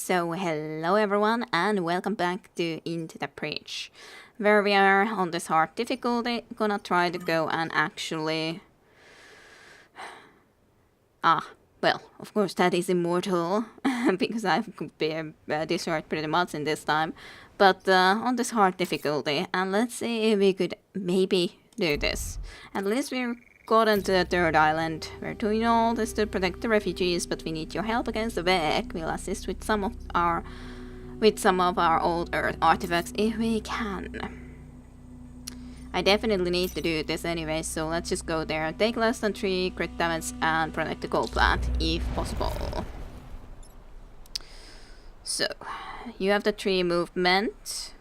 So hello everyone and welcome back to Into the Bridge, where we are on this hard difficulty gonna try to go and actually... well, of course that is immortal, because I've destroyed pretty much in this time, but on this hard difficulty, and let's see if we could maybe do this. At least we're gotten to the third island. We're doing all this to protect the refugees, but we need your help against the mechs. We'll assist with some of our old Earth artifacts if we can. I definitely need to do this anyway, so let's just go there. Take less than 3 crit damage and protect the gold plant if possible. So, you have the 3 movement.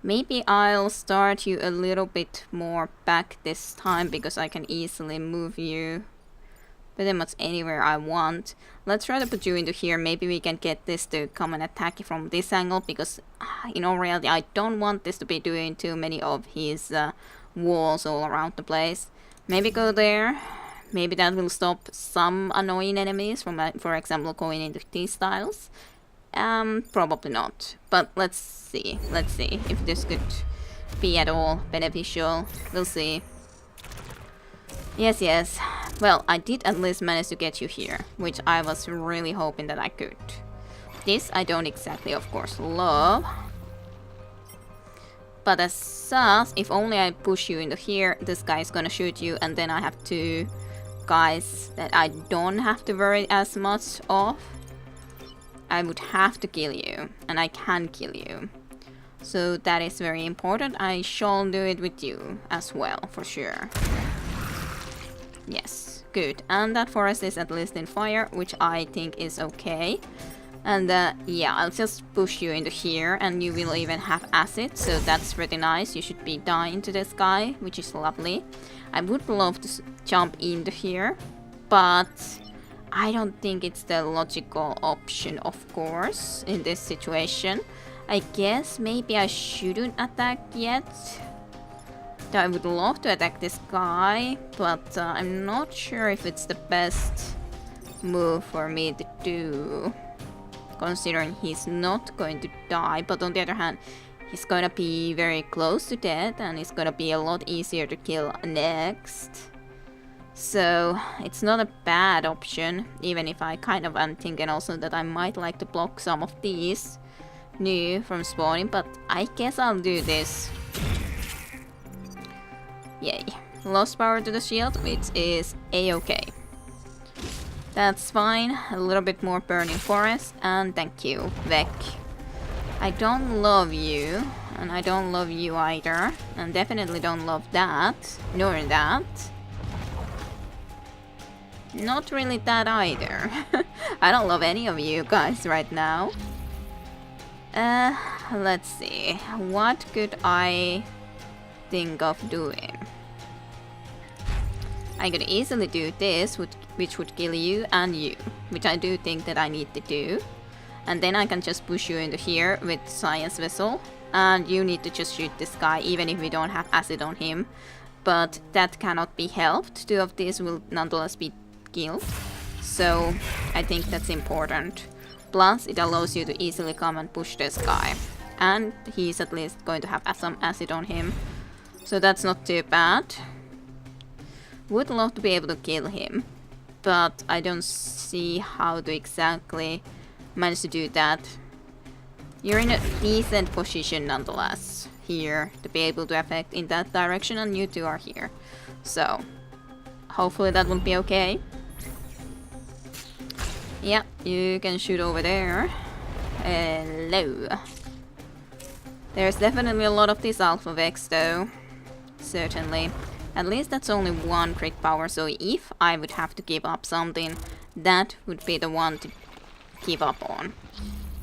Maybe I'll start you a little bit more back this time, because I can easily move you pretty much anywhere I want. Let's try to put you into here. Maybe we can get this to come and attack from this angle, because in all reality I don't want this to be doing too many of his walls all around the place. Maybe go there. Maybe that will stop some annoying enemies from, for example, going into these tiles. Probably not, but let's see if this could be at all beneficial. We'll see. Yes, well, I did at least manage to get you here, which I was really hoping that I could. This I don't exactly, of course, love, but as such, if only I push you into here, this guy is gonna shoot you, and then I have 2 guys that I don't have to worry as much of. I would have to kill you, and I can kill you. So that is very important. I shall do it with you as well, for sure. Yes, good. And that forest is at least in fire, which I think is okay. And yeah, I'll just push you into here, and you will even have acid, so that's pretty nice. You should be dying to this guy, which is lovely. I would love to jump into here, but I don't think it's the logical option, of course, in this situation. I guess maybe I shouldn't attack yet. I would love to attack this guy, but I'm not sure if it's the best move for me to do, considering he's not going to die, but on the other hand, he's gonna be very close to death, and it's gonna be a lot easier to kill next. So it's not a bad option, even if I kind of am thinking also that I might like to block some of these new from spawning, but I guess I'll do this. Yay. Lost power to the shield, which is a-okay. That's fine. A little bit more burning forest, and thank you, Vec. I don't love you, and I don't love you either, and definitely don't love that, nor that. Not really that either. I don't love any of you guys right now. Let's see. What could I think of doing? I could easily do this, which would kill you and you, which I do think that I need to do. And then I can just push you into here with Science Vessel, and you need to just shoot this guy, even if we don't have acid on him. But that cannot be helped. 2 of these will nonetheless be killed, so I think that's important. Plus, it allows you to easily come and push this guy, and he's at least going to have some acid on him, so that's not too bad. Would love to be able to kill him, but I don't see how to exactly manage to do that. You're in a decent position nonetheless here to be able to affect in that direction, and you 2 are here, so hopefully that will be okay. Yeah, you can shoot over there. Hello. There's definitely a lot of these alpha vex though. Certainly. At least that's only 1 crit power, so if I would have to give up something, that would be the one to give up on.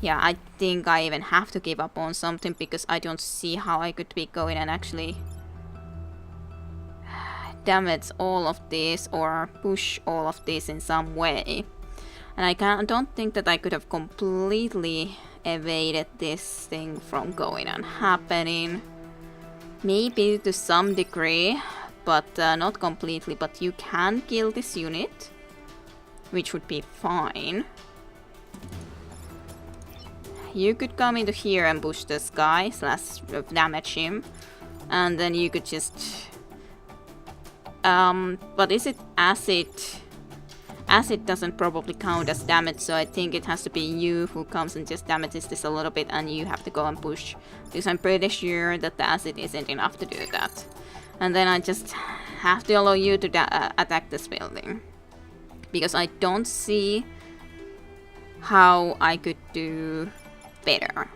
Yeah, I think I even have to give up on something, because I don't see how I could be going and actually damage all of this or push all of this in some way. And I don't think that I could have completely evaded this thing from going and happening. Maybe to some degree, but not completely. But you can kill this unit, which would be fine. you could come into here and push this guy slash damage him, and then you could just but is it acid? Acid doesn't probably count as damage, so I think it has to be you who comes and just damages this a little bit, and you have to go and push, because I'm pretty sure that the acid isn't enough to do that. And then I just have to allow you to attack this building, because I don't see how I could do better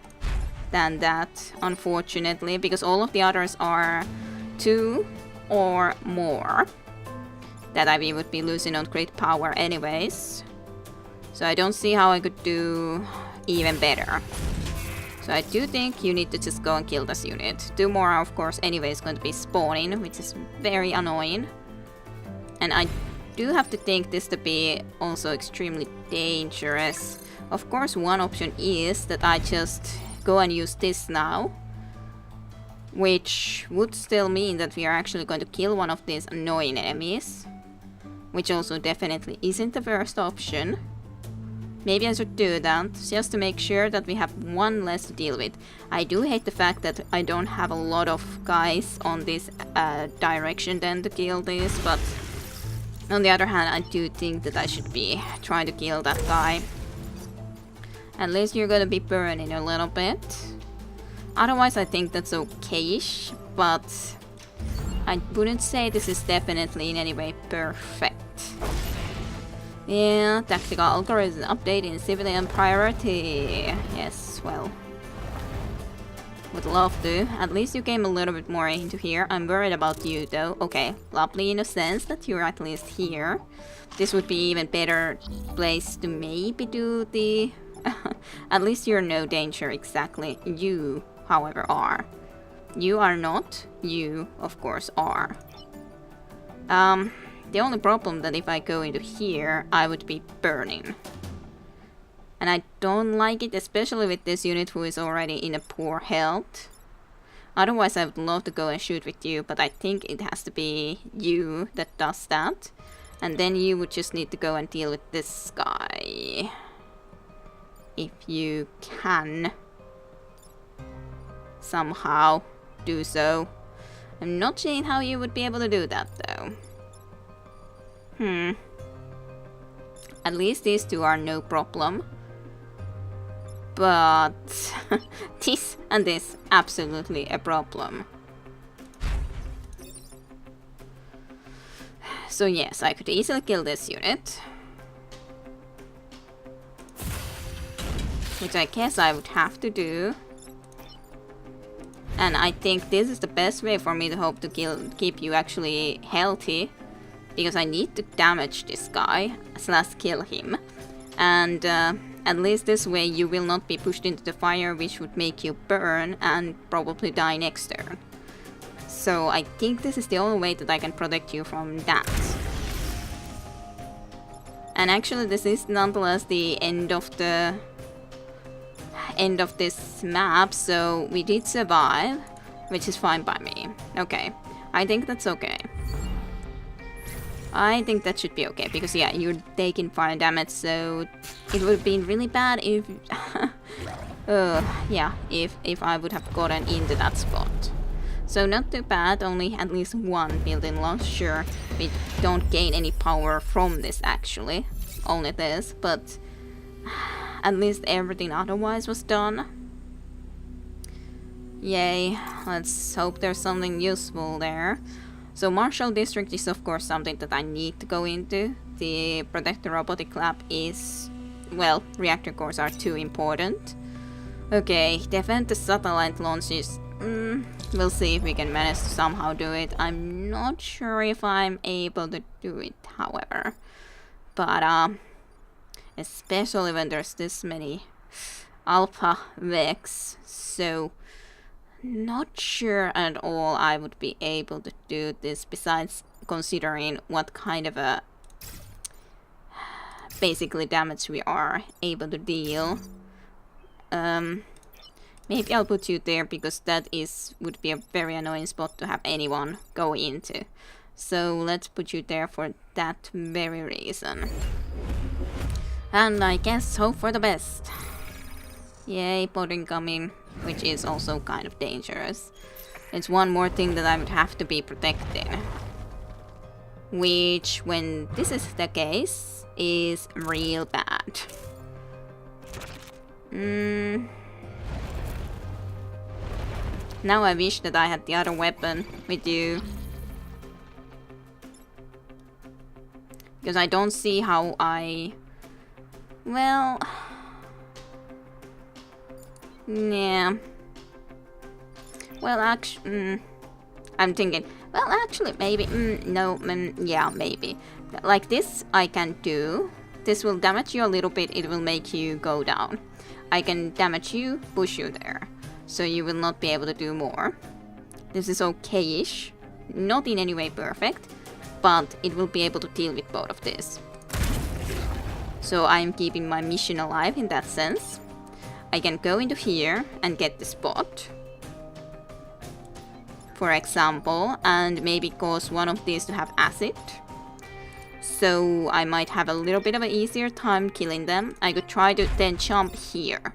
than that, unfortunately, because all of the others are 2 or more that I would be losing on crit power anyways. So I don't see how I could do even better. So I do think you need to just go and kill this unit. 2 more are of course anyway is going to be spawning, which is very annoying. And I do have to think this to be also extremely dangerous. Of course one option is that I just go and use this now, which would still mean that we are actually going to kill one of these annoying enemies, which also definitely isn't the first option. Maybe I should do that, just to make sure that we have one less to deal with. I do hate the fact that I don't have a lot of guys on this direction then to kill this, but on the other hand, I do think that I should be trying to kill that guy. At least you're gonna be burning a little bit. Otherwise, I think that's okay-ish, but I wouldn't say this is definitely in any way perfect. Yeah, tactical algorithm update in civilian priority. Yes, well, would love to. At least you came a little bit more into here. I'm worried about you though. Okay, lovely in a sense that you're at least here. This would be even better place to maybe do the... At least you're no danger exactly. You, however, are. You are not. You, of course, are. The only problem that if I go into here, I would be burning. And I don't like it, especially with this unit who is already in a poor health. Otherwise, I would love to go and shoot with you, but I think it has to be you that does that. And then you would just need to go and deal with this guy. If you can somehow do so. I'm not seeing how you would be able to do that though. At least these 2 are no problem. But this and this, absolutely a problem. So yes, I could easily kill this unit. Which I guess I would have to do. And I think this is the best way for me to hope to keep you actually healthy. Because I need to damage this guy, slash kill him. And at least this way you will not be pushed into the fire, which would make you burn and probably die next turn. So I think this is the only way that I can protect you from that. And actually this is nonetheless the end of this map, so we did survive, which is fine by me. Okay, I think that's okay. I think that should be okay, because yeah, you're taking fire damage, so it would have been really bad if... yeah, if I would have gotten into that spot. So not too bad, only at least 1 building loss. Sure, we don't gain any power from this actually, only this, but at least everything otherwise was done. Yay, let's hope there's something useful there. So Marshall District is of course something that I need to go into. The Protect the Robotic Lab is... well, reactor cores are too important. Okay, defend the satellite launches. We'll see if we can manage to somehow do it. I'm not sure if I'm able to do it, however. But, especially when there's this many alpha mechs, so... not sure at all I would be able to do this, besides considering what kind of a basically damage we are able to deal. Maybe I'll put you there because that would be a very annoying spot to have anyone go into. So let's put you there for that very reason. And I guess hope for the best. Yay, pudding coming, which is also kind of dangerous. It's one more thing that I would have to be protecting. Which, when this is the case, is real bad. Now I wish that I had the other weapon with you. Because I don't see how I... Well... Yeah. Well, actually... I'm thinking... Well, actually, maybe... no, yeah, maybe. Like this, I can do. This will damage you a little bit. It will make you go down. I can damage you, push you there. So you will not be able to do more. This is okay-ish. Not in any way perfect. But it will be able to deal with both of this. So I'm keeping my mission alive in that sense. I can go into here and get the spot. For example, and maybe cause one of these to have acid. So I might have a little bit of an easier time killing them. I could try to then jump here.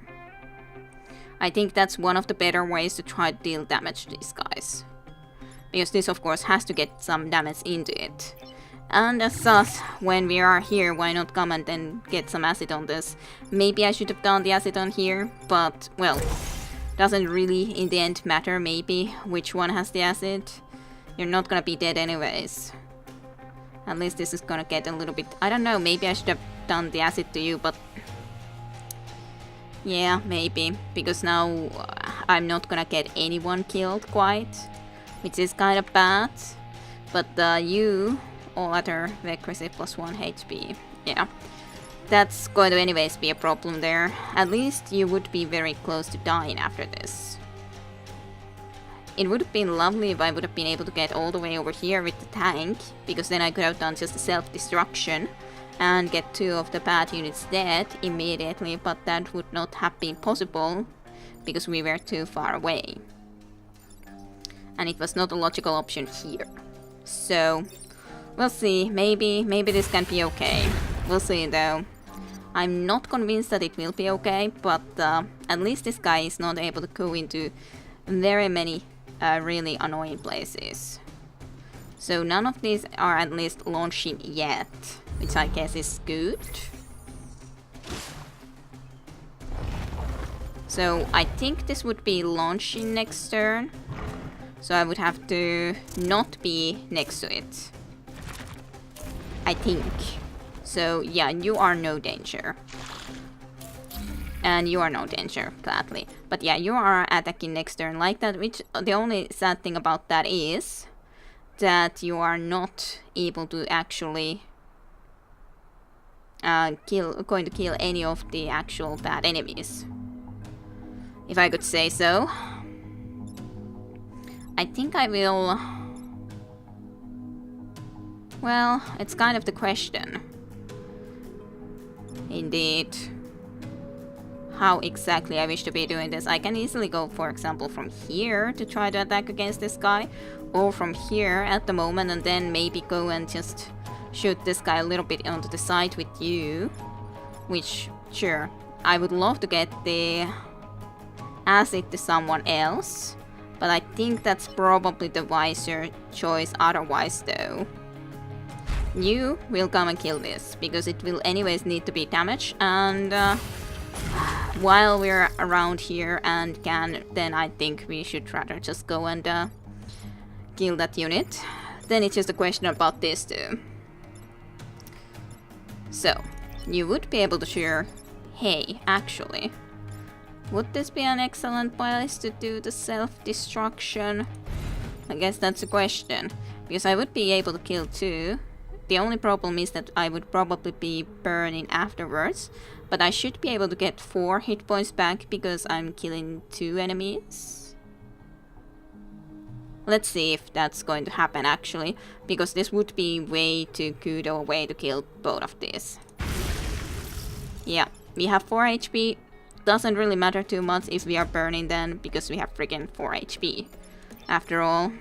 I think that's one of the better ways to try to deal damage to these guys. Because this of course has to get some damage into it. And as such, when we are here, why not come and then get some acid on this? Maybe I should have done the acid on here, but well, doesn't really in the end matter maybe which one has the acid. You're not gonna be dead anyways. At least this is gonna get a little bit... I don't know, maybe I should have done the acid to you, but... Yeah, maybe. Because now I'm not gonna get anyone killed quite. Which is kind of bad. But you... all other accuracy plus 1 HP. Yeah. That's going to anyways be a problem there. At least you would be very close to dying after this. It would have been lovely if I would have been able to get all the way over here with the tank, because then I could have done just a self-destruction and get 2 of the bad units dead immediately, but that would not have been possible because we were too far away. And it was not a logical option here. So, we'll see. Maybe this can be okay. We'll see though. I'm not convinced that it will be okay, but at least this guy is not able to go into very many really annoying places. So none of these are at least launching yet, which I guess is good. So I think this would be launching next turn. So I would have to not be next to it. I think. So yeah, you are no danger. And you are no danger, gladly. But yeah, you are attacking next turn like that, which the only sad thing about that is that you are not able to actually going to kill any of the actual bad enemies. If I could say so. I think I will... Well, it's kind of the question. Indeed. How exactly I wish to be doing this. I can easily go, for example, from here to try to attack against this guy. Or from here at the moment and then maybe go and just shoot this guy a little bit onto the side with you. Which, sure, I would love to get the acid to someone else. But I think that's probably the wiser choice otherwise though. You will come and kill this, because it will anyways need to be damaged, and while we're around here and can, then I think we should rather just go and kill that unit. Then it's just a question about this too. So, you would be able to share, hey, actually, would this be an excellent place to do the self-destruction? I guess that's a question, because I would be able to kill 2. The only problem is that I would probably be burning afterwards, but I should be able to get 4 hit points back because I'm killing 2 enemies. Let's see if that's going to happen actually, because this would be way too good a way to kill both of these. Yeah, we have 4 HP. Doesn't really matter too much if we are burning then, because we have freaking 4 HP. After all.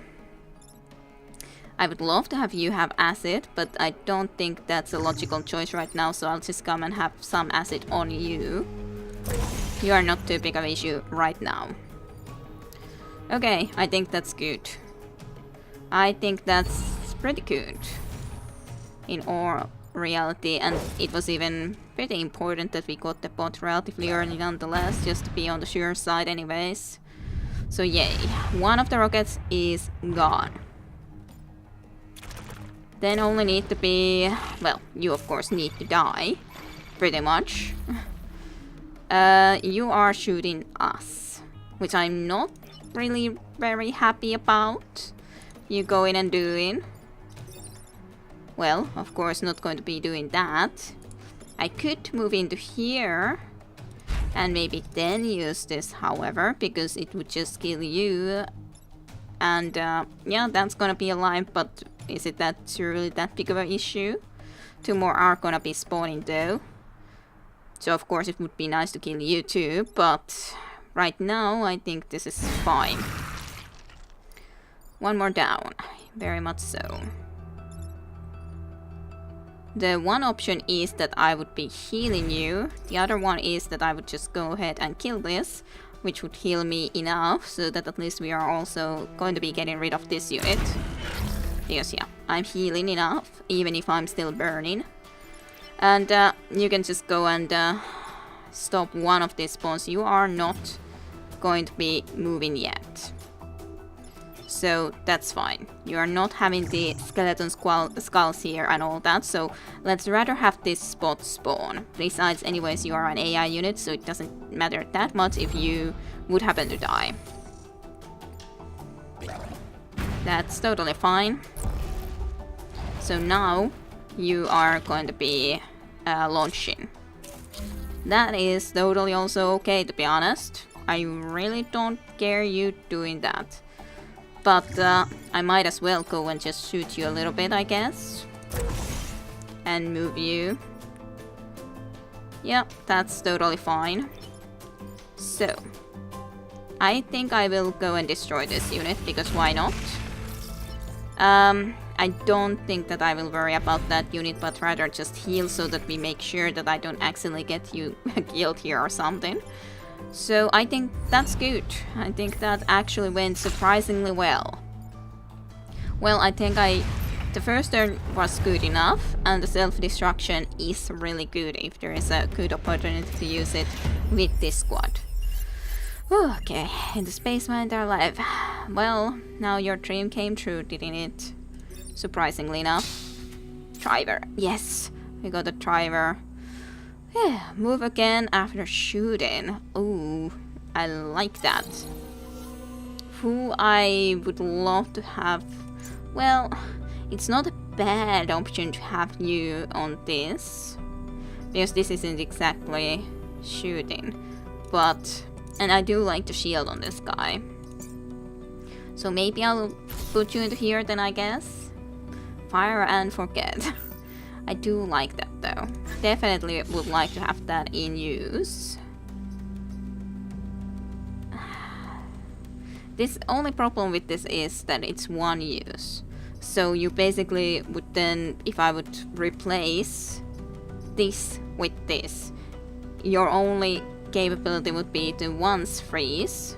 I would love to have you have acid, but I don't think that's a logical choice right now, so I'll just come and have some acid on you. You are not too big of an issue right now. Okay, I think that's good. I think that's pretty good. In all reality, and it was even pretty important that we got the bot relatively early nonetheless, just to be on the sure side anyways. So yay, one of the rockets is gone. Then only need to be... well, you of course need to die. Pretty much. You are shooting us. Which I'm not really very happy about. You going and doing. Well, of course not going to be doing that. I could move into here. And maybe then use this, however, because it would just kill you. And yeah, that's gonna be alive, but is it really that big of an issue? 2 more are gonna be spawning though. So of course it would be nice to kill you too, but right now I think this is fine. 1 more down, very much so. The one option is that I would be healing you. The other one is that I would just go ahead and kill this, which would heal me enough so that at least we are also going to be getting rid of this unit. Because yeah, I'm healing enough, even if I'm still burning. And you can just go and stop one of these spawns. You are not going to be moving yet. So that's fine. You are not having the skeleton skulls here and all that, so let's rather have this spot spawn. Besides, anyways, you are an AI unit, so it doesn't matter that much if you would happen to die. That's totally fine. So now you are going to be launching. That is totally also okay, to be honest. I really don't care you doing that. But I might as well go and just shoot you a little bit, I guess. And move you. Yeah, that's totally fine. So, I think I will go and destroy this unit, because why not? I don't think that I will worry about that unit, but rather just heal so that we make sure that I don't accidentally get you killed here or something. So I think that's good. I think that actually went surprisingly well. Well, I think the first turn was good enough, and the self-destruction is really good if there is a good opportunity to use it with this squad. Okay, into space my entire life. Well, now your dream came true, didn't it? Surprisingly enough. Driver, yes, we got a driver. Yeah, move again after shooting. Ooh, I like that. Who I would love to have... well, it's not a bad option to have you on this. Because this isn't exactly shooting. But... and I do like the shield on this guy. So maybe I'll put you into here then, I guess. Fire and forget. I do like that though. Definitely would like to have that in use. This only problem with this is that it's 1 use. So you basically would then, if I would replace this with this, your only capability would be to once freeze.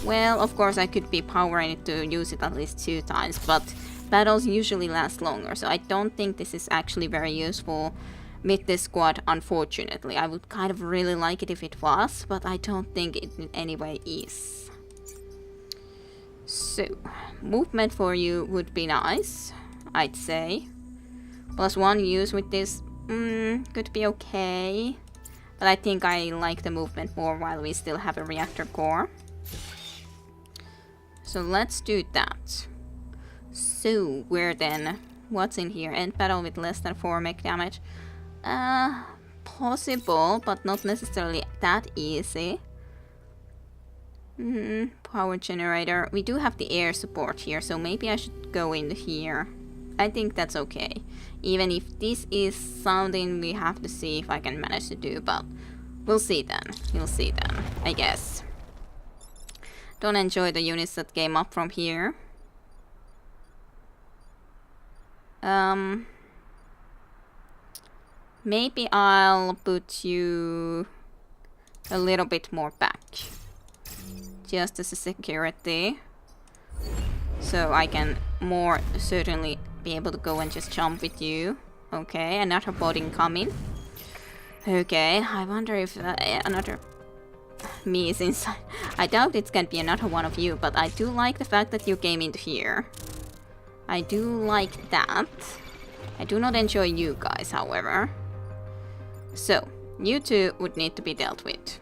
Well, of course I could be powering it to use it at least 2 times, but battles usually last longer, so I don't think this is actually very useful with this squad, unfortunately. I would kind of really like it if it was, but I don't think it in any way is. So, movement for you would be nice, I'd say. +1 use with this, could be okay. But I think I like the movement more while we still have a reactor core. So let's do that. So, where then? What's in here? End battle with less than 4 mech damage. Possible, but not necessarily that easy. Power generator. We do have the air support here, so maybe I should go in here. I think that's okay. Even if this is something we have to see if I can manage to do, but we'll see then. We'll see then, I guess. Don't enjoy the units that came up from here. Maybe I'll put you a little bit more back. Just as a security. So I can more certainly be able to go and just jump with you. Okay, another bot incoming. Okay, I wonder if another me is inside. I doubt it's gonna be another one of you, but I do like the fact that you came into here. I do like that. I do not enjoy you guys, however. So, you two would need to be dealt with.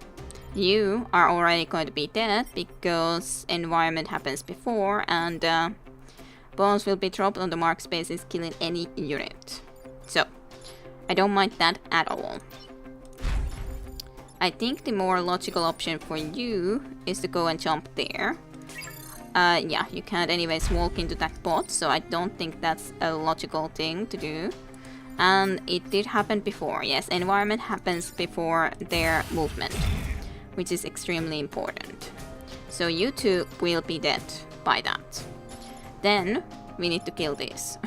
You are already going to be dead because environment happens before and bombs will be dropped on the mark spaces, killing any unit. So, I don't mind that at all. I think the more logical option for you is to go and jump there. Yeah, you can't anyways walk into that bot, so I don't think that's a logical thing to do. And it did happen before, yes, environment happens before their movement, which is extremely important. So you two will be dead by that. Then we need to kill these,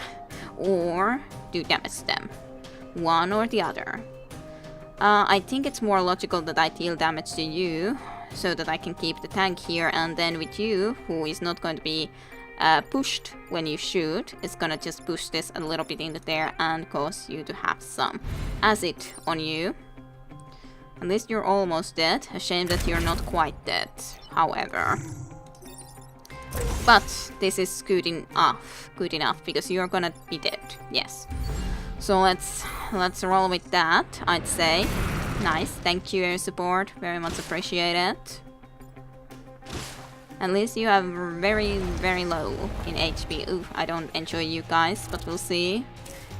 or do damage to them. One or the other. I think it's more logical that I deal damage to you, so that I can keep the tank here, and then with you, who is not going to be pushed when you shoot, it's gonna just push this a little bit into there and cause you to have some acid on you. At least you're almost dead. A shame that you're not quite dead, however. But this is good enough because you're gonna be dead, yes. So let's roll with that, I'd say. Nice, thank you for your support, very much appreciated. At least you have very, very low in HP. Ooh, I don't enjoy you guys, but we'll see.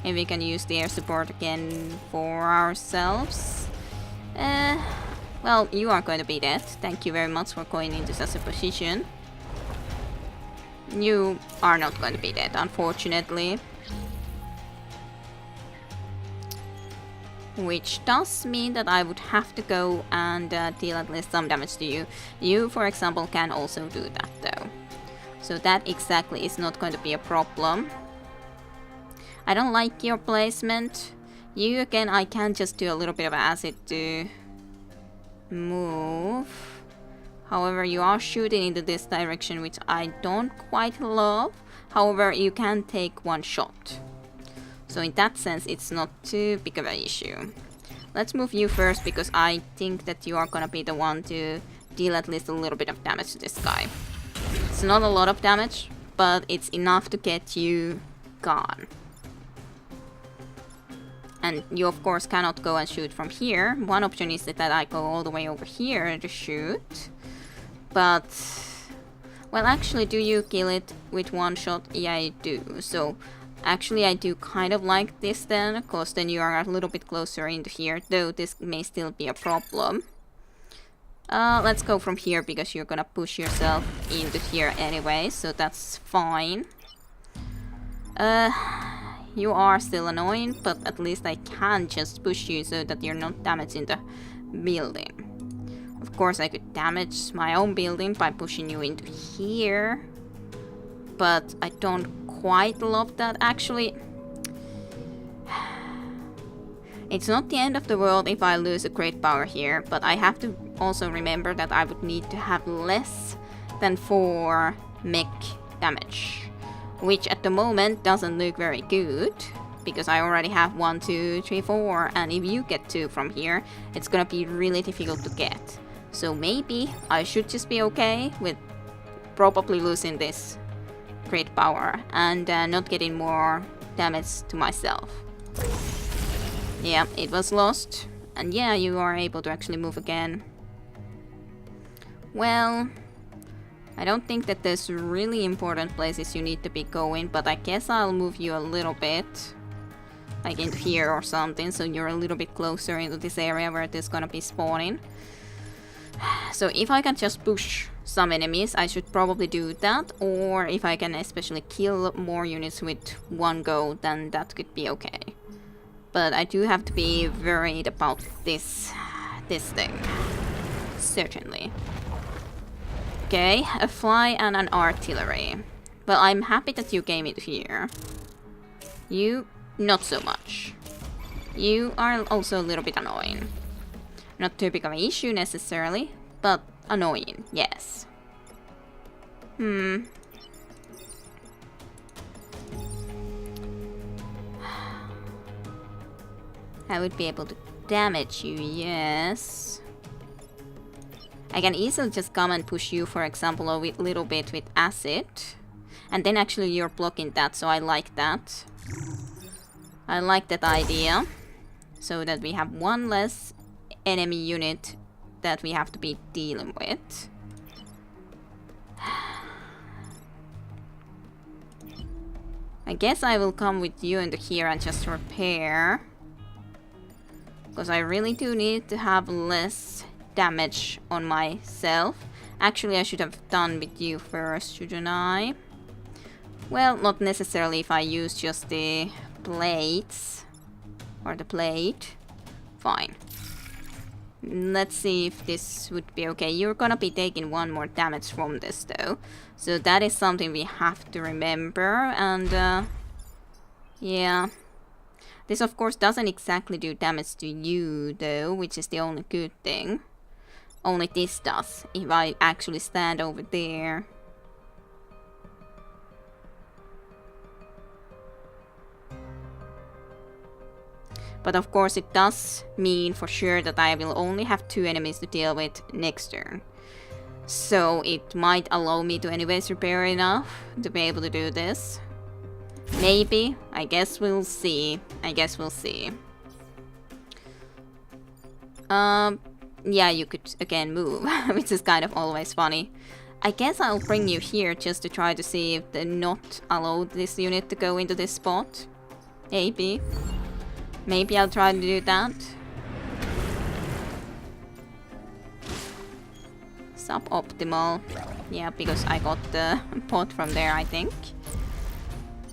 Maybe we can use the air support again for ourselves. Well, you are going to be dead. Thank you very much for going into such a position. You are not going to be dead, unfortunately. Which does mean that I would have to go and deal at least some damage to you. You, for example, can also do that though. So that exactly is not going to be a problem. I don't like your placement. You again, I can just do a little bit of acid to move. However, you are shooting into this direction, which I don't quite love. However, you can take one shot. So in that sense, it's not too big of an issue. Let's move you first, because I think that you are gonna be the one to deal at least a little bit of damage to this guy. It's not a lot of damage, but it's enough to get you gone. And you of course cannot go and shoot from here. One option is that I go all the way over here to shoot. But, well, actually, do you kill it with one shot? Yeah, I do. So actually, I do kind of like this then, because then you are a little bit closer into here, though this may still be a problem. Let's go from here, because you're gonna push yourself into here anyway, so that's fine. You are still annoying, but at least I can just push you so that you're not damaging the building. Of course, I could damage my own building by pushing you into here, but I don't quite love that. Actually, it's not the end of the world if I lose a great power here, but I have to also remember that I would need to have less than 4 mech damage, which at the moment doesn't look very good, because I already have 1, 2, 3, 4, and if you get 2 from here, it's gonna be really difficult to get. So maybe I should just be okay with probably losing this great power and not getting more damage to myself. Yeah, it was lost. And yeah, you are able to actually move again. Well, I don't think that there's really important places you need to be going, but I guess I'll move you a little bit, like into here or something, so you're a little bit closer into this area where it is gonna be spawning. So if I can just push some enemies, I should probably do that, or if I can especially kill more units with one go, then that could be okay. But I do have to be worried about this thing. Certainly. Okay, a fly and an artillery. Well, I'm happy that you came into here. You, not so much. You are also a little bit annoying. Not too big of an issue necessarily, but annoying, yes. I would be able to damage you, yes. I can easily just come and push you, for example, a little bit with acid. And then actually you're blocking that, so I like that. I like that idea. So that we have one less enemy unit that we have to be dealing with. I guess I will come with you into here and just repair. Because I really do need to have less damage on myself. Actually, I should have done with you first, shouldn't I? Well, not necessarily if I use just the plates. Or the plate. Fine. Let's see if this would be okay. You're gonna be taking one more damage from this though. So that is something we have to remember. And yeah. This of course doesn't exactly do damage to you though, which is the only good thing. Only this does, if I actually stand over there. But of course it does mean for sure that I will only have 2 enemies to deal with next turn. So it might allow me to anyways repair enough to be able to do this. Maybe. I guess we'll see. Yeah, you could again move, which is kind of always funny. I guess I'll bring you here just to try to see if they not allow this unit to go into this spot. Maybe. Maybe I'll try to do that. Suboptimal. Yeah, because I got the pot from there, I think.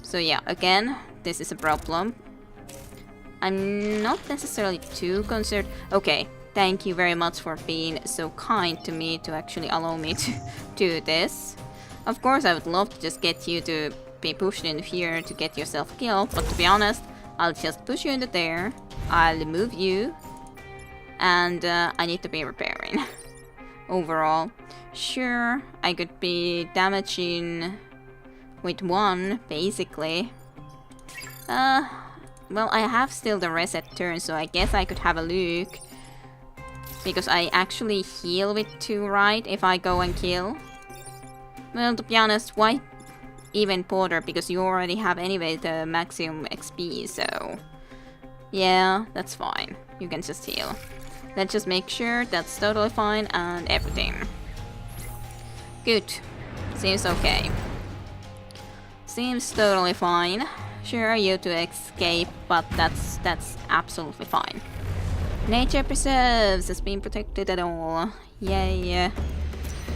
So yeah, again, this is a problem. I'm not necessarily too concerned. Okay, thank you very much for being so kind to me to actually allow me to do this. Of course, I would love to just get you to be pushed in here to get yourself killed, but to be honest, I'll just push you into there, I'll move you, and I need to be repairing. Overall, sure, I could be damaging with 1, basically. Well, I have still the reset turn, so I guess I could have a look. Because I actually heal with 2, right, if I go and kill. Well, to be honest, why even bother, because you already have anyway the maximum XP, so yeah, that's fine. You can just heal. Let's just make sure that's totally fine and everything. Good. Seems okay. Seems totally fine. Sure, you to escape, but that's absolutely fine. Nature preserves has been protected at all. Yay.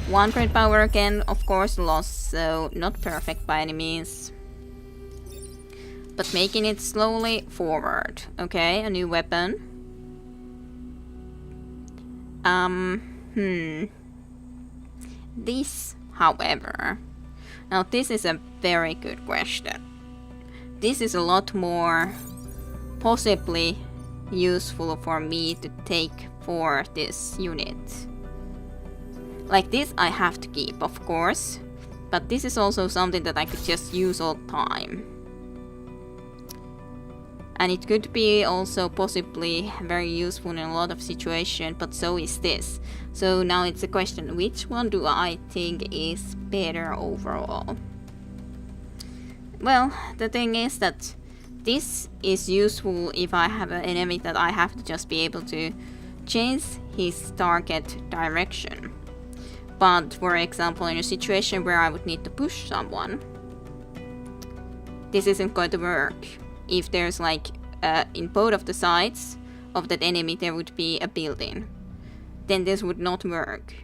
1 crit power again, of course lost, so not perfect by any means. But making it slowly forward. Okay, a new weapon. This, however... Now this is a very good question. This is a lot more possibly useful for me to take for this unit. Like this I have to keep, of course, but this is also something that I could just use all the time. And it could be also possibly very useful in a lot of situations, but so is this. So now it's a question, which one do I think is better overall? Well, the thing is that this is useful if I have an enemy that I have to just be able to change his target direction. But for example, in a situation where I would need to push someone, this isn't going to work. If there's like, in both of the sides of that enemy there would be a building, then this would not work.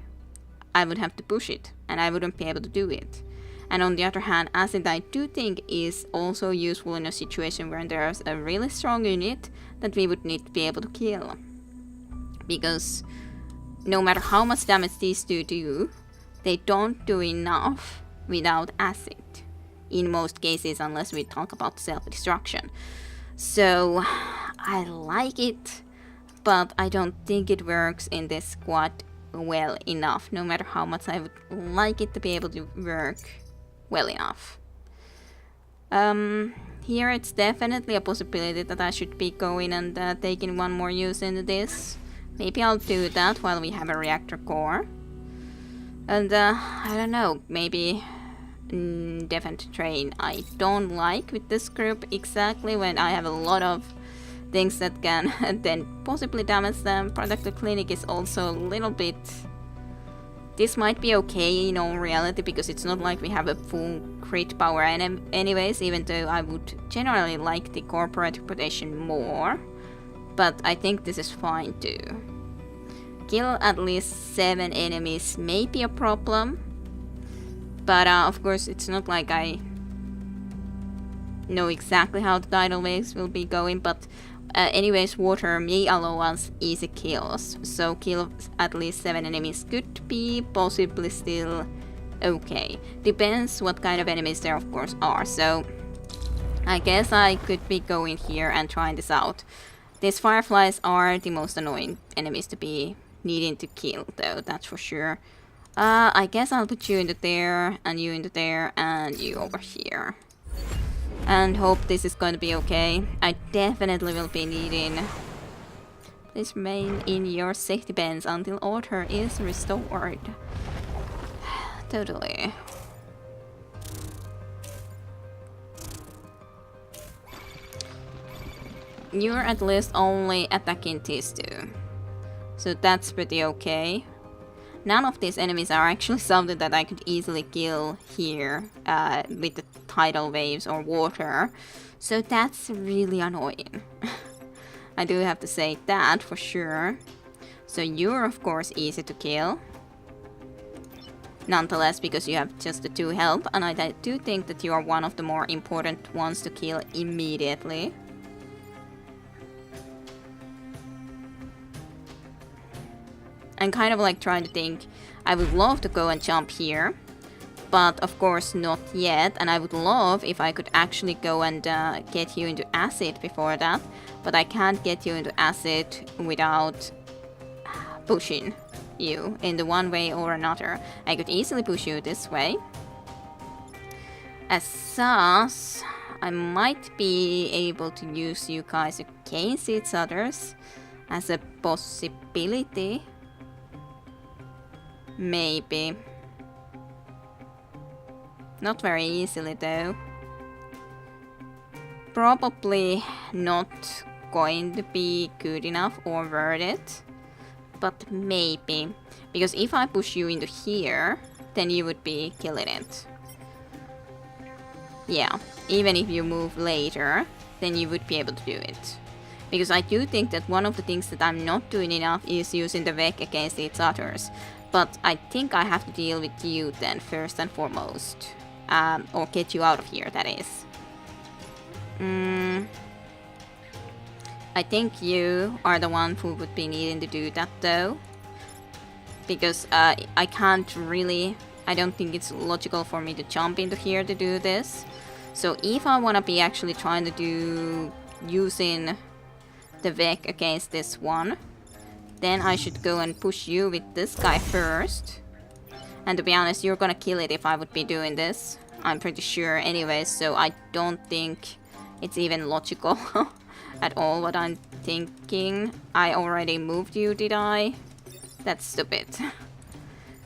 I would have to push it, and I wouldn't be able to do it. And on the other hand, acid I do think is also useful in a situation where there's a really strong unit that we would need to be able to kill. Because no matter how much damage these two do, they don't do enough without acid. In most cases, unless we talk about self-destruction. So, I like it, but I don't think it works in this squad well enough, no matter how much I would like it to be able to work well enough. Here it's definitely a possibility that I should be going and taking one more use into this. Maybe I'll do that while we have a reactor core. And I don't know, maybe defend train I don't like with this group exactly when I have a lot of things that can then possibly damage them. Productive clinic is also a little bit... This might be okay in all reality because it's not like we have a full crit power anyways, even though I would generally like the corporate reputation more. But I think this is fine too. Kill at least 7 enemies may be a problem. But of course it's not like I know exactly how the tidal waves will be going, but anyways, water may allow us easy kills, so kill at least 7 enemies could be possibly still okay. Depends what kind of enemies there of course are, so I guess I could be going here and trying this out. These fireflies are the most annoying enemies to be needing to kill though, that's for sure. I guess I'll put you into there, and you into there, and you over here. And hope this is going to be okay. I definitely will be needing... Please remain in your safety bands until order is restored. Totally. You're at least only attacking these two. So that's pretty okay. None of these enemies are actually something that I could easily kill here with the tidal waves or water. So that's really annoying. I do have to say that for sure. So you're of course easy to kill. Nonetheless, because you have just the 2 health, and I do think that you are one of the more important ones to kill immediately. I'm kind of like trying to think, I would love to go and jump here, but of course not yet, and I would love if I could actually go and get you into acid before that, but I can't get you into acid without pushing you in the one way or another. I could easily push you this way. As such, I might be able to use you guys against each others as a possibility. Maybe. Not very easily though. Probably not going to be good enough or worth it. But maybe. Because if I push you into here, then you would be killing it. Yeah, even if you move later, then you would be able to do it. Because I do think that one of the things that I'm not doing enough is using the mech against each others. But I think I have to deal with you then, first and foremost. Or get you out of here, that is. I think you are the one who would be needing to do that though. Because I can't really... I don't think it's logical for me to jump into here to do this. So if I want to be actually trying to do... using the mech against this one, then I should go and push you with this guy first. And to be honest, you're gonna kill it if I would be doing this. I'm pretty sure anyways, so I don't think it's even logical at all what I'm thinking. I already moved you, did I? That's stupid.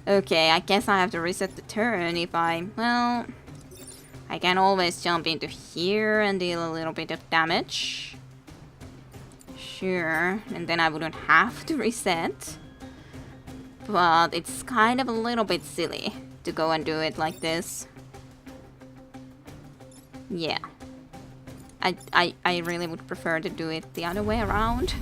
Okay, I guess I have to reset the turn if I... Well... I can always jump into here and deal a little bit of damage. Sure, and then I wouldn't have to reset. But it's kind of a little bit silly to go and do it like this. Yeah. I really would prefer to do it the other way around.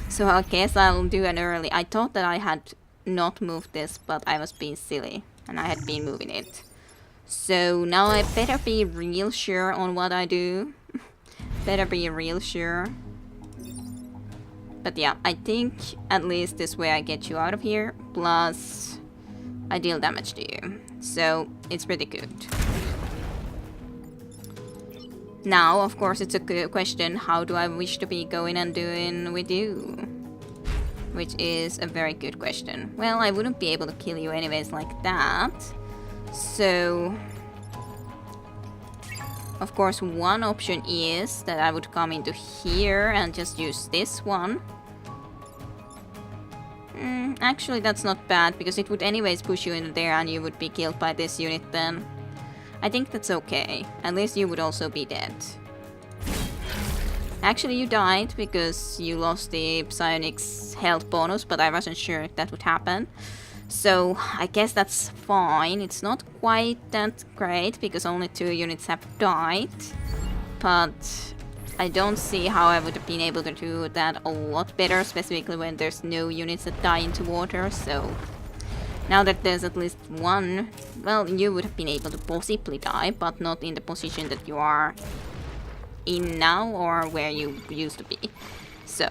So I guess I'll do an early... I thought that I had not moved this, but I was being silly. And I had been moving it. So now I better be real sure on what I do. Better be real sure. But yeah, I think at least this way I get you out of here. Plus, I deal damage to you. So, it's pretty good. Now, of course, it's a good question. How do I wish to be going and doing with you? Which is a very good question. Well, I wouldn't be able to kill you anyways like that. So... Of course, one option is that I would come into here and just use this one. Actually, that's not bad, because it would anyways push you into there and you would be killed by this unit then. I think that's okay. At least you would also be dead. Actually, you died because you lost the psionics health bonus, but I wasn't sure if that would happen. So, I guess that's fine. It's not quite that great, because only 2 units have died. But I don't see how I would have been able to do that a lot better, specifically when there's no units that die into water, so... Now that there's at least one, well, you would have been able to possibly die, but not in the position that you are in now, or where you used to be. So...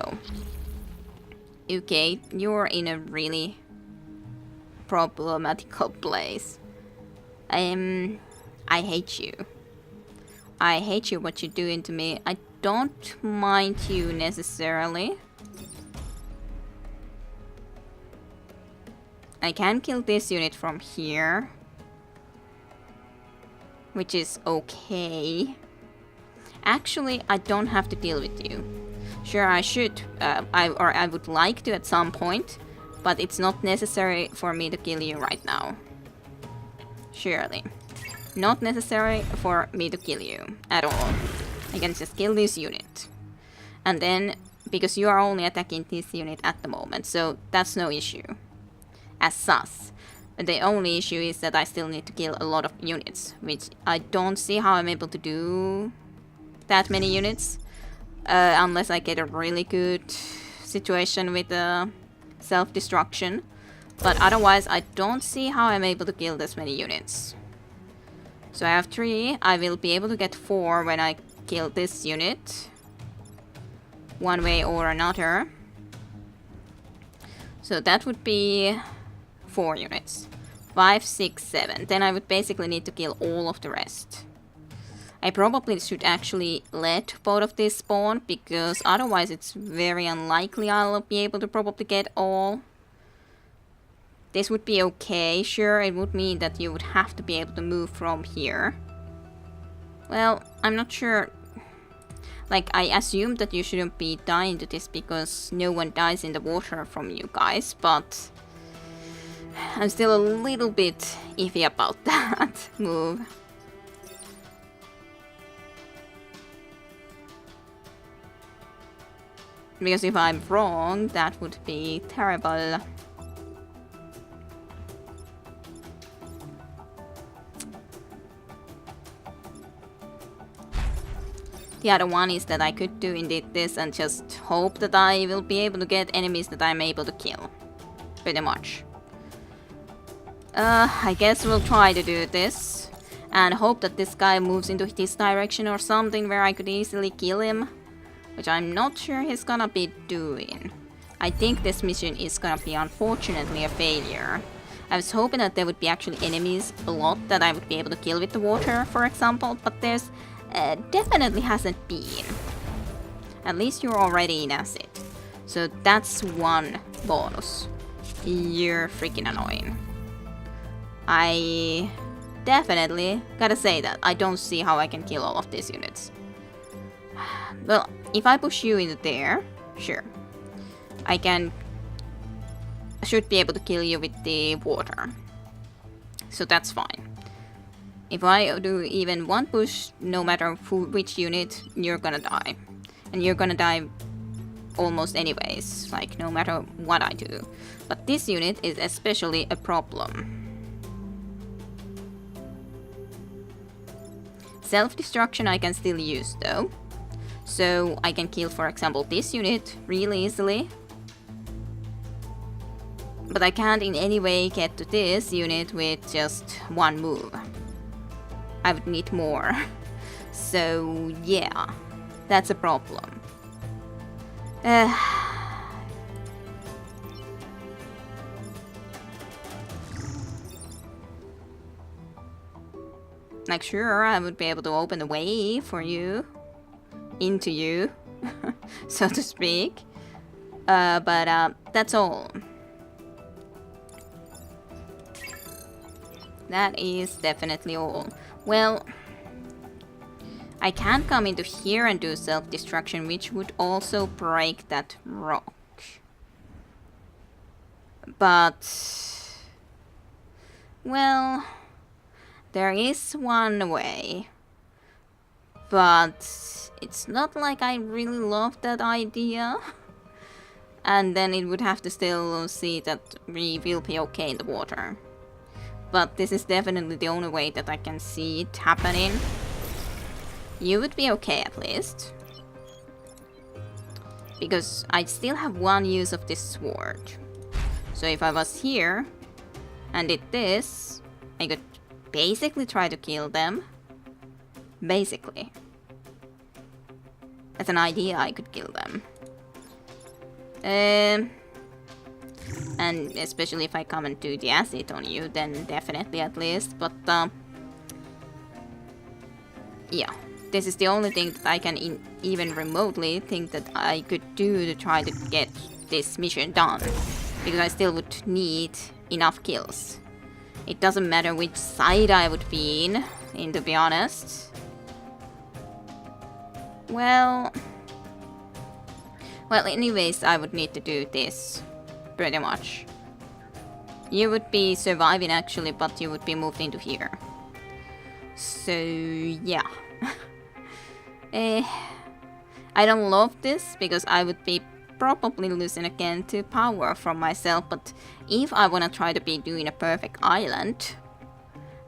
Okay, you're in a really... problematical place. I hate you. I hate you, what you're doing to me. I don't mind you necessarily. I can kill this unit from here, which is okay. Actually, I don't have to deal with you. Sure, I should, I would like to at some point, but it's not necessary for me to kill you right now. Surely. Not necessary for me to kill you at all. I can just kill this unit. And then, because you are only attacking this unit at the moment, so that's no issue. As sus. The only issue is that I still need to kill a lot of units, which I don't see how I'm able to do that many units. Unless I get a really good situation with self-destruction. But otherwise, I don't see how I'm able to kill this many units. So I have 3. I will be able to get 4 when I kill this unit. One way or another. So that would be 4 units. 5, 6, 7. Then I would basically need to kill all of the rest. I probably should actually let both of these spawn, because otherwise it's very unlikely I'll be able to probably get all. This would be okay, sure, it would mean that you would have to be able to move from here. Well, I'm not sure. Like, I assumed that you shouldn't be dying to this because no one dies in the water from you guys, but I'm still a little bit iffy about that move. Because if I'm wrong, that would be terrible. The other one is that I could do indeed this and just hope that I will be able to get enemies that I'm able to kill. Pretty much. I guess we'll try to do this. And hope that this guy moves into this direction or something where I could easily kill him. Which I'm not sure he's gonna be doing. I think this mission is gonna be unfortunately a failure. I was hoping that there would be actually enemies a lot that I would be able to kill with the water, for example, but there's definitely hasn't been. At least you're already in acid. So that's one bonus. You're freaking annoying. I definitely gotta say that I don't see how I can kill all of these units. Well, if I push you into there, sure. I should be able to kill you with the water. So that's fine. If I do even one push, no matter which unit, you're gonna die. And you're gonna die almost anyways, like no matter what I do. But this unit is especially a problem. Self-destruction I can still use though. So I can kill, for example, this unit really easily. But I can't in any way get to this unit with just one move. I would need more. So yeah, that's a problem. Like sure, I would be able to open the way for you. Into you, so to speak. But that's all. That is definitely all. Well, I can come into here and do self-destruction, which would also break that rock. But, well, there is one way. But it's not like I really love that idea. And then it would have to still see that we will be okay in the water. But this is definitely the only way that I can see it happening. You would be okay at least. Because I still have one use of this sword. So if I was here and did this, I could basically try to kill them. Basically. As an idea, I could kill them. And especially if I come and do the acid on you, then definitely at least. But yeah, this is the only thing that I can even remotely think that I could do to try to get this mission done. Because I still would need enough kills. It doesn't matter which side I would be in to be honest. Well, anyways, I would need to do this. Pretty much. You would be surviving actually, but you would be moved into here. So, yeah. I don't love this because I would be probably losing again to power from myself, but if I wanna try to be doing a perfect island,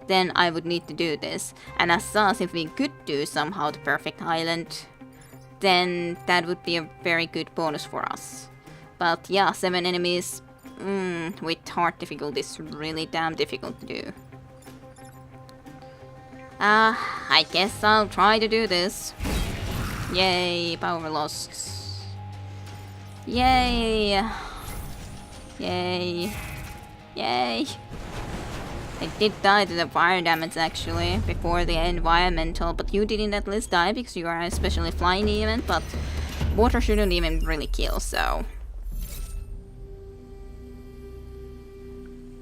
then I would need to do this. And as such, if we could do somehow the perfect island, then that would be a very good bonus for us. But yeah, 7 enemies with hard difficulty is really damn difficult to do. I guess I'll try to do this. Yay, power lost. Yay. Yay. Yay. I did die to the fire damage actually, before the environmental, but you didn't at least die because you are especially flying even, but water shouldn't even really kill, so.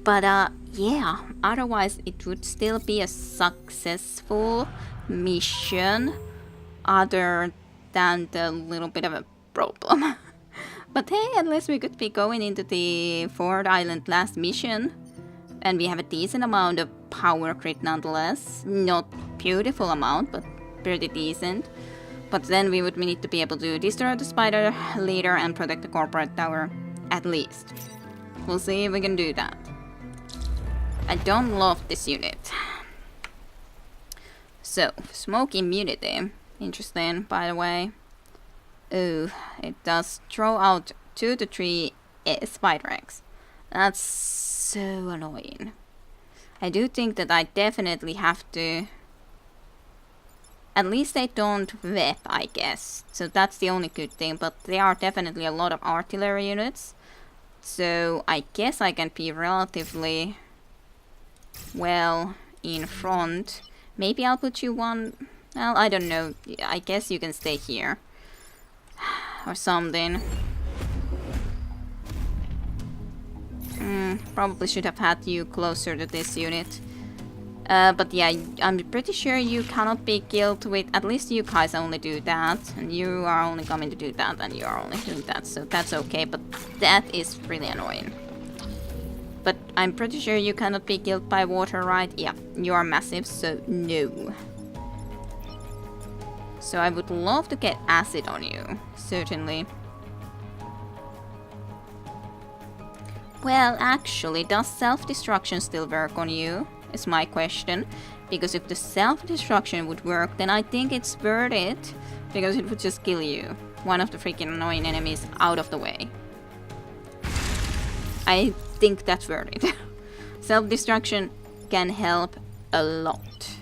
But yeah, otherwise it would still be a successful mission, other than the little bit of a problem. But hey, at least we could be going into the 4th island last mission. And we have a decent amount of power crit nonetheless. Not beautiful amount, but pretty decent. But then we would need to be able to destroy the spider leader and protect the corporate tower, at least. We'll see if we can do that. I don't love this unit. So, smoke immunity. Interesting, by the way. Oh, it does throw out 2 to 3 spider eggs. That's so annoying. I do think that I definitely have to... At least they don't whip, I guess. So that's the only good thing. But there are definitely a lot of artillery units. So I guess I can be relatively well in front. Maybe I'll put you one... Well, I don't know. I guess you can stay here. Or something. Probably should have had you closer to this unit. But yeah, I'm pretty sure you cannot be killed with... At least you guys only do that. And you are only coming to do that, and you are only doing that. So that's okay, but that is really annoying. But I'm pretty sure you cannot be killed by water, right? Yeah, you are massive, so no. So I would love to get acid on you, certainly. Well, actually, does self-destruction still work on you? Is my question. Because if the self-destruction would work, then I think it's worth it. Because it would just kill you. One of the freaking annoying enemies out of the way. I think that's worth it. Self-destruction can help a lot.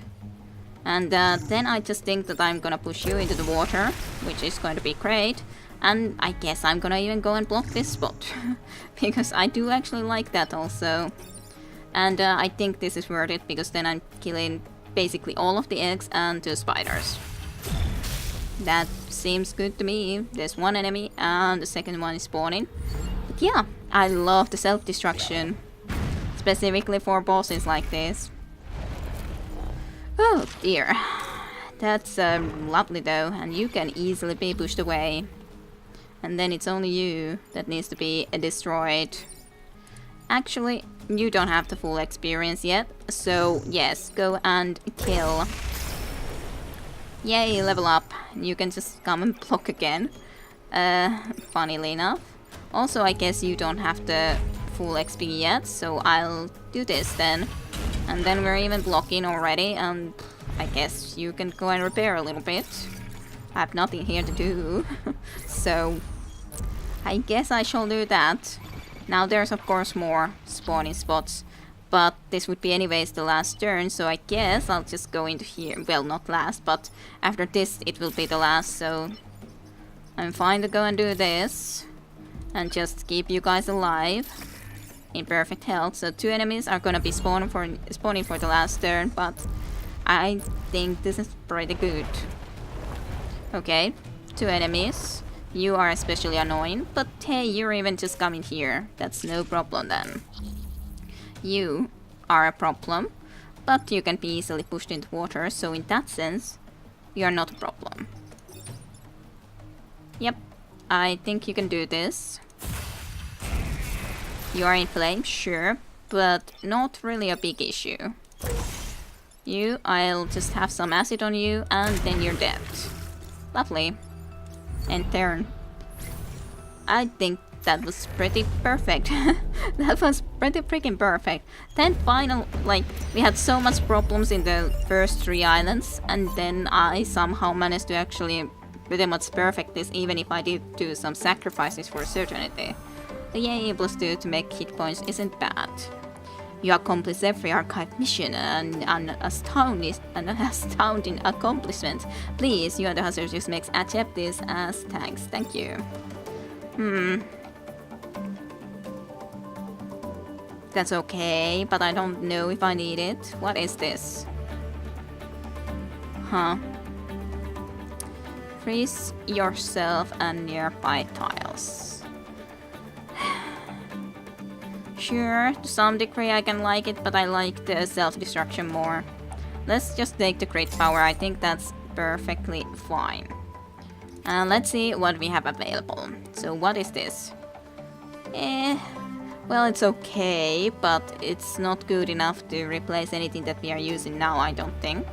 And then I just think that I'm gonna push you into the water, which is going to be great. And I guess I'm gonna even go and block this spot. Because I do actually like that also. And I think this is worth it, because then I'm killing basically all of the eggs and 2 spiders. That seems good to me. There's one enemy and the second one is spawning. But yeah, I love the self-destruction. Specifically for bosses like this. Oh dear. That's lovely though, and you can easily be pushed away. And then it's only you that needs to be destroyed. Actually, you don't have the full experience yet, so yes, go and kill. Yay, level up. You can just come and block again. Funnily enough. Also, I guess you don't have the full XP yet, so I'll do this then. And then we're even blocking already, and I guess you can go and repair a little bit. I have nothing here to do, so I guess I shall do that. Now there's of course more spawning spots, but this would be anyways the last turn, so I guess I'll just go into here. Well, not last, but after this it will be the last, so I'm fine to go and do this and just keep you guys alive in perfect health. So 2 enemies are gonna be spawning for the last turn, but I think this is pretty good. Okay, 2 enemies. You are especially annoying, but hey, you're even just coming here. That's no problem then. You are a problem, but you can be easily pushed into water, so in that sense, you're not a problem. Yep, I think you can do this. You are in flame, sure, but not really a big issue. You, I'll just have some acid on you, and then you're dead. Lovely. And turn. I think that was pretty perfect. That was pretty freaking perfect. Then final, like, we had so much problems in the first 3 islands, and then I somehow managed to actually pretty much perfect this, even if I did do some sacrifices for certainty. But yay, +2 to make hit points isn't bad. You accomplish every archive mission, and an astounding accomplishment. Please, you and the Hazardious mechs accept this as thanks. Thank you. That's okay, but I don't know if I need it. What is this? Huh. Freeze yourself and nearby tiles. Sure, to some degree I can like it, but I like the self-destruction more. Let's just take the crit power, I think that's perfectly fine. And let's see what we have available. So what is this? Well, it's okay, but it's not good enough to replace anything that we are using now, I don't think.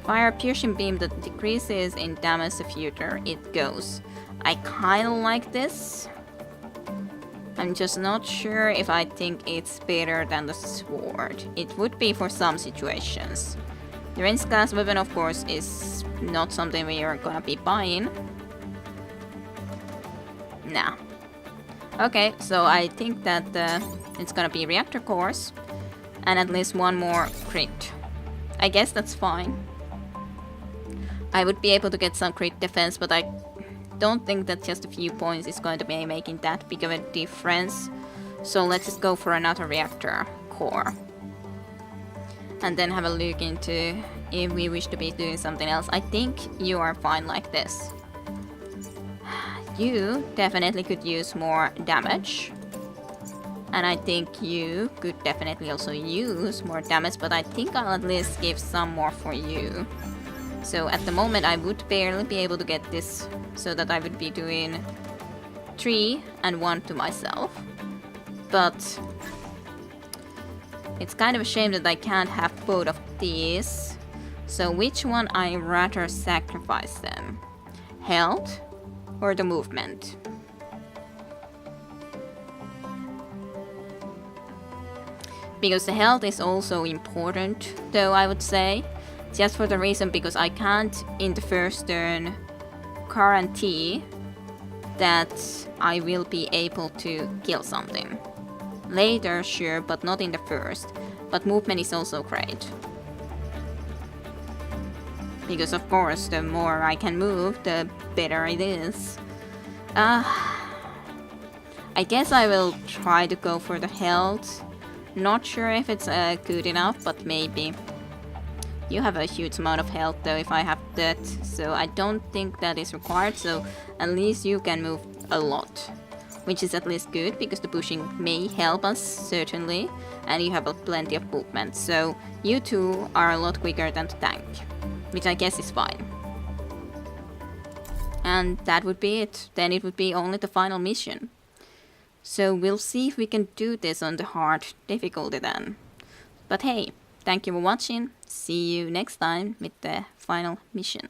Fire a piercing beam that decreases in damage the further it goes. I kinda like this. I'm just not sure if I think it's better than the sword. It would be for some situations. The ranged class weapon, of course, is not something we are gonna be buying. Nah. Okay, so I think that it's gonna be reactor cores and at least 1 more crit. I guess that's fine. I would be able to get some crit defense, but I don't think that just a few points is going to be making that big of a difference. So let's just go for another reactor core. And then have a look into if we wish to be doing something else. I think you are fine like this. You definitely could use more damage. And I think you could definitely also use more damage, but I think I'll at least give some more for you. So at the moment I would barely be able to get this, so that I would be doing 3 and 1 to myself. But it's kind of a shame that I can't have both of these. So which one I rather sacrifice them? Health or the movement? Because the health is also important, though, I would say. Just for the reason because I can't in the first turn guarantee that I will be able to kill something. Later, sure, but not in the first. But movement is also great. Because of course, the more I can move, the better it is. I guess I will try to go for the health. Not sure if it's good enough, but maybe. You have a huge amount of health though if I have that, so I don't think that is required, so at least you can move a lot. Which is at least good, because the pushing may help us, certainly, and you have plenty of movement, so you two are a lot quicker than the tank, which I guess is fine. And that would be it. Then it would be only the final mission. So we'll see if we can do this on the hard difficulty then. But hey, thank you for watching. See you next time with the final mission.